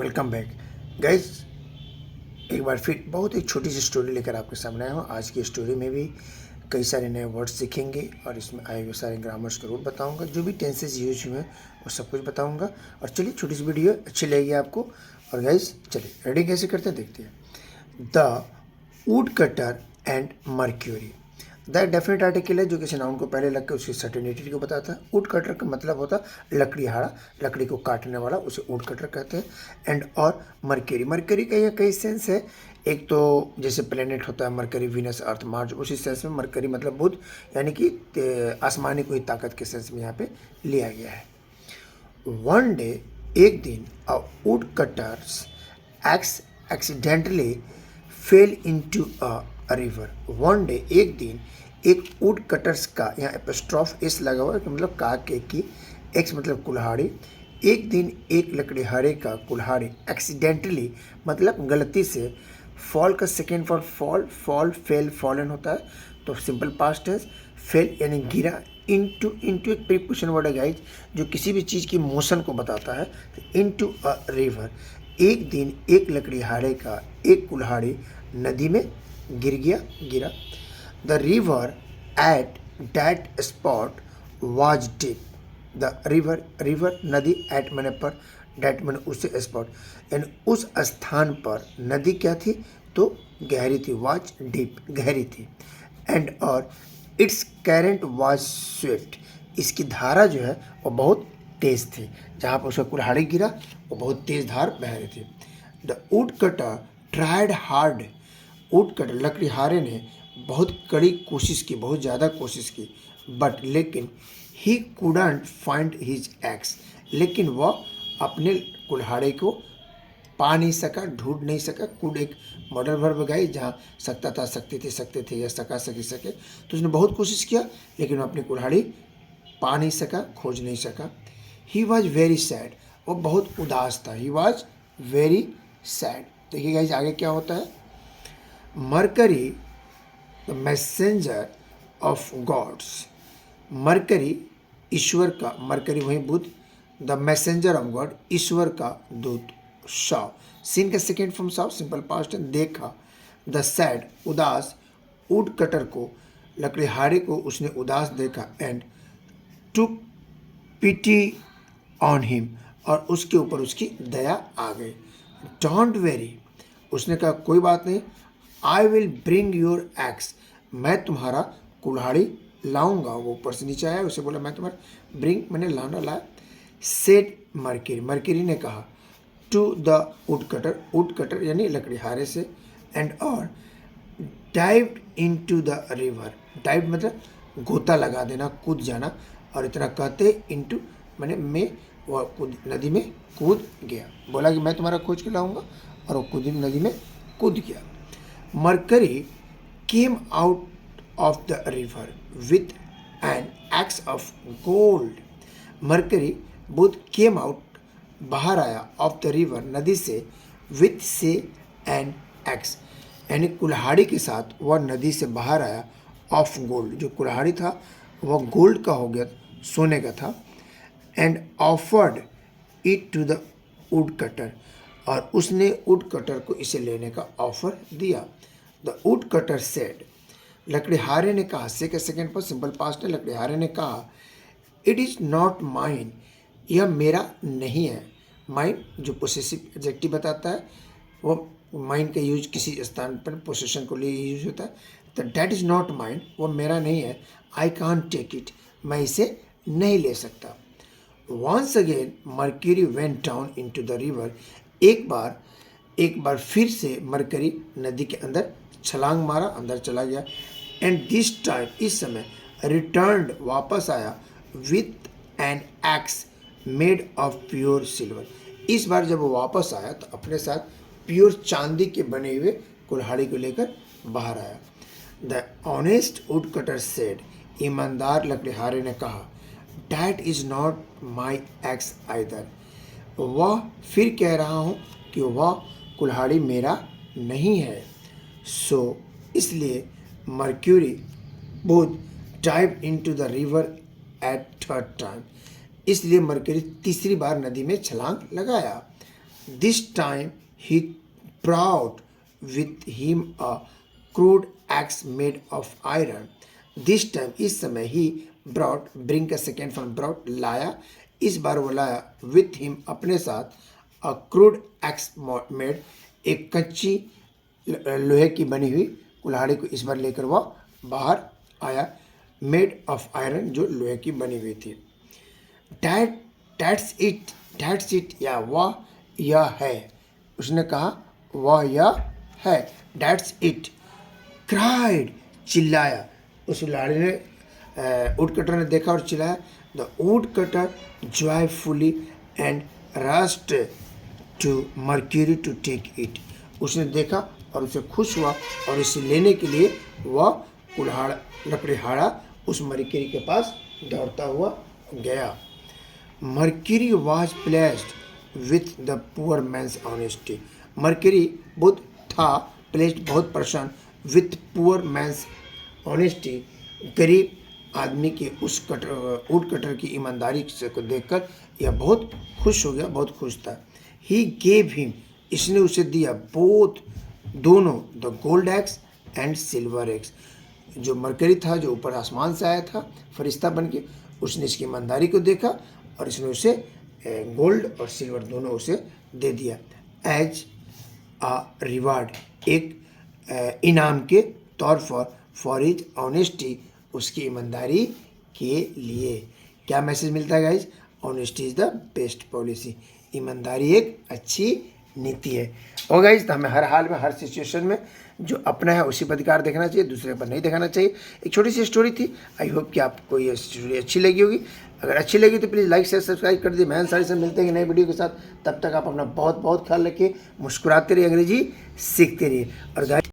Welcome back guys. एक बार फिर बहुत एक छोटी सी स्टोरी लेकर आपके सामने आया हूँ। आज की स्टोरी में भी कई सारे नए वर्ड्स सीखेंगे और इसमें आए हुए सारे ग्रामर्स के रूल बताऊंगा, जो भी टेंसेस यूज हुए हैं वो सब कुछ बताऊंगा। और चलिए, छोटी सी वीडियो अच्छी लगेगी आपको। और गाइज चलिए, रेडी कैसे करते हैं देखते हैं। The wood cutter and mercury. The definite article है जो किसी नाउन को पहले लग के उसकी सर्टेनिटी को बताता है। वुड कटर का मतलब होता है लकड़ीहारा, लकड़ी को काटने वाला, उसे वुड कटर कहते हैं। एंड और मरकरी, मरकरी का यह कई सेंस है। एक तो जैसे प्लेनेट होता है मरकरी, वीनस, अर्थ, मार्स, उसी सेंस में मरकरी मतलब बुध, यानी कि आसमानी कोई ताकत के सेंस में यहाँ पे लिया गया है। वन डे, एक दिन, a wood cutters ex accidentally fell into a river. One day, एक दिन, एक वुड कटर्स का, यहाँ एपोस्ट्रॉफ एस लगा हुआ है कि मतलब का के की, एक्स मतलब कुल्हाड़ी। एक दिन एक लकड़ीहारे का कुल्हाड़ी एक्सीडेंटली मतलब गलती से, फॉल का second for fall, fall, fail, fallen होता है, तो सिंपल पास्ट है। फेल यानी गिरा। इनटू, इनटू एक प्रीपोजिशन वर्ड है गाइज जो किसी भी चीज़ की मोशन को बताता है। इनटू अ रिवर, एक दिन एक लकड़ीहारे का एक कुल्हाड़ी नदी में गिरा। The river at that spot was deep. The river, river नदी, एट मैंने पर, डैट मैंने उससे, स्पॉट यानी उस स्थान पर नदी क्या थी तो गहरी थी, वाज डीप गहरी थी। एंड और इट्स करंट वाज स्विफ्ट, इसकी धारा जो है वो बहुत तेज थी। जहाँ पर उसका कुल्हाड़ी गिरा वो बहुत तेज धार बह रही थी। The wood cutter tried hard, wood cutter लकड़ीहारे ने बहुत कड़ी कोशिश की, बहुत ज़्यादा कोशिश की। बट लेकिन he couldn't find his ex, लेकिन वह अपने कुल्हाड़े को पा नहीं सका, ढूंढ नहीं सका। कुड एक मॉडल वर्ब गई जहाँ सकता था, सकते थे, सकते थे, या सका, सकी, सके। तो उसने बहुत कोशिश किया लेकिन वो अपनी कुल्हाड़ी पा नहीं सका, खोज नहीं सका। ही वॉज वेरी सैड, वो बहुत उदास था। He was very sad. देखिए गाइस आगे क्या होता है। Mercury the messenger of gods, Mercury ईश्वर का, मरकरी वही बुध, द मैसेंजर ऑफ गॉड ईश्वर का दूत, शॉ, सीन का second form saw, simple past है, देखा। द सैड उदास, वुड कटर को, लकड़ीहारे को उसने उदास देखा। And took pity on him, और उसके ऊपर उसकी दया आ गई। डोंट वेरी, उसने कहा कोई बात नहीं। I will bring your x, मैं तुम्हारा कुल्हाड़ी लाऊंगा। वो ऊपर से नीचे आया, उसे बोला मैं तुम्हारा, ब्रिंग मैंने लाना, लाया। सेड मरकरी, मरकरी ने कहा to the wood cutter, wood cutter यानी लकड़ीहारे से। एंड और dived into the river, dive मतलब गोता लगा देना, कूद जाना। और इतना कहते इनटू मैंने में, वह कूद, नदी में कूद गया। बोला कि मैं तुम्हारा खोज के लाऊंगा, और वो कूद, नदी में कूद गया। Mercury came out of the river with an axe of gold. Mercury Budh came out बाहर आया, ऑफ द रिवर नदी से, विथ से एन एक्स यानी कुल्हाड़ी के साथ वह नदी से बाहर आया। ऑफ गोल्ड, जो कुल्हाड़ी था वह गोल्ड का हो गया, सोने का था। And offered it to the wood cutter, और उसने वुड कटर को इसे लेने का ऑफर दिया। द वुड कटर सेड, लकड़ीहारे ने कहा, से के सेकेंड पर सिंपल पास्ट है, लकड़ीहारे ने कहा इट इज़ नॉट माइन, यह मेरा नहीं है। माइन जो पोसेसिव एडजेक्टिव बताता है, वो माइन का यूज किसी स्थान पर पोसेशन को लिए यूज होता है। तो डैट इज़ नॉट माइन, वो मेरा नहीं है। आई कांट टेक इट, मैं इसे नहीं ले सकता। Once again Mercury went down into the river, एक बार फिर से मरकरी नदी के अंदर छलांग मारा, अंदर चला गया। एंड दिस टाइम, इस समय, रिटर्न्ड वापस आया, with an x made of pure silver. इस बार जब वो वापस आया तो अपने साथ प्योर चांदी के बने हुए कुल्हाड़ी को लेकर बाहर आया। The honest would cutter said, ईमानदार लकड़ीहारे ने कहा, that is not my x either, वह फिर कह रहा हूँ कि वह कुल्हाड़ी मेरा नहीं है। सो इसलिए mercury both dive into the river eight third time, इसलिए मरकरी तीसरी बार नदी में छलांग लगाया। This time he brought with him a crude axe made of iron. This time इस समय he brought, bring का second form brought, लाया, इस बार वो लाया with him अपने साथ a crude axe made, एक कच्ची लोहे की बनी हुई कुल्हाड़ी को इस बार लेकर वह बाहर आया, मेड ऑफ आयरन जो लोहे की बनी हुई थी। That's it या वह यह है, उसने कहा वह यह है, that's it, cried चिल्लाया, उस लाड़ी ने वुड कटर ने देखा और चिल्लाया। The wood cutter joyfully and rushed to Mercury to take it, उसने देखा और उसे खुश हुआ और इसे लेने के लिए वह कुल्हाड़ लकड़ीहाड़ा उस मर्क्यूरी के पास दौड़ता हुआ गया। Mercury was pleased with the poor man's honesty, Mercury बहुत था प्लेस्ड बहुत प्रसन्न विथ पुअर मैन्स ऑनेस्टी, गरीब आदमी के उस वुड कटर की ईमानदारी को देखकर यह बहुत खुश हो गया, बहुत खुश था। ही गेव हिम, इसने उसे दिया, बोथ दोनों, the gold x and silver x, जो मरकरी था जो ऊपर आसमान से आया था फरिश्ता बन के, उसने इसकी ईमानदारी को देखा और इसने उसे गोल्ड और सिल्वर दोनों उसे दे दिया एज आ रिवार्ड, एक इनाम के तौर पर, फॉर हिज ऑनेस्टी, उसकी ईमानदारी के लिए। क्या मैसेज मिलता है guys? Honesty is the best policy, ईमानदारी एक अच्छी नीति है। और गाइज तो हमें हर हाल में हर सिचुएशन में जो अपना है उसी पर अधिकार देखना चाहिए, दूसरे पर नहीं दिखाना चाहिए। एक छोटी सी स्टोरी थी, आई होप कि आपको ये स्टोरी अच्छी लगी होगी। अगर अच्छी लगी तो प्लीज़ लाइक शेयर सब्सक्राइब कर दीजिए। मैं सारी से मिलते हैं नए वीडियो के साथ, तब तक आप अपना बहुत बहुत ख्याल रखिए, मुस्कुराते रहिए, अंग्रेजी सीखते रहिए। और गाइज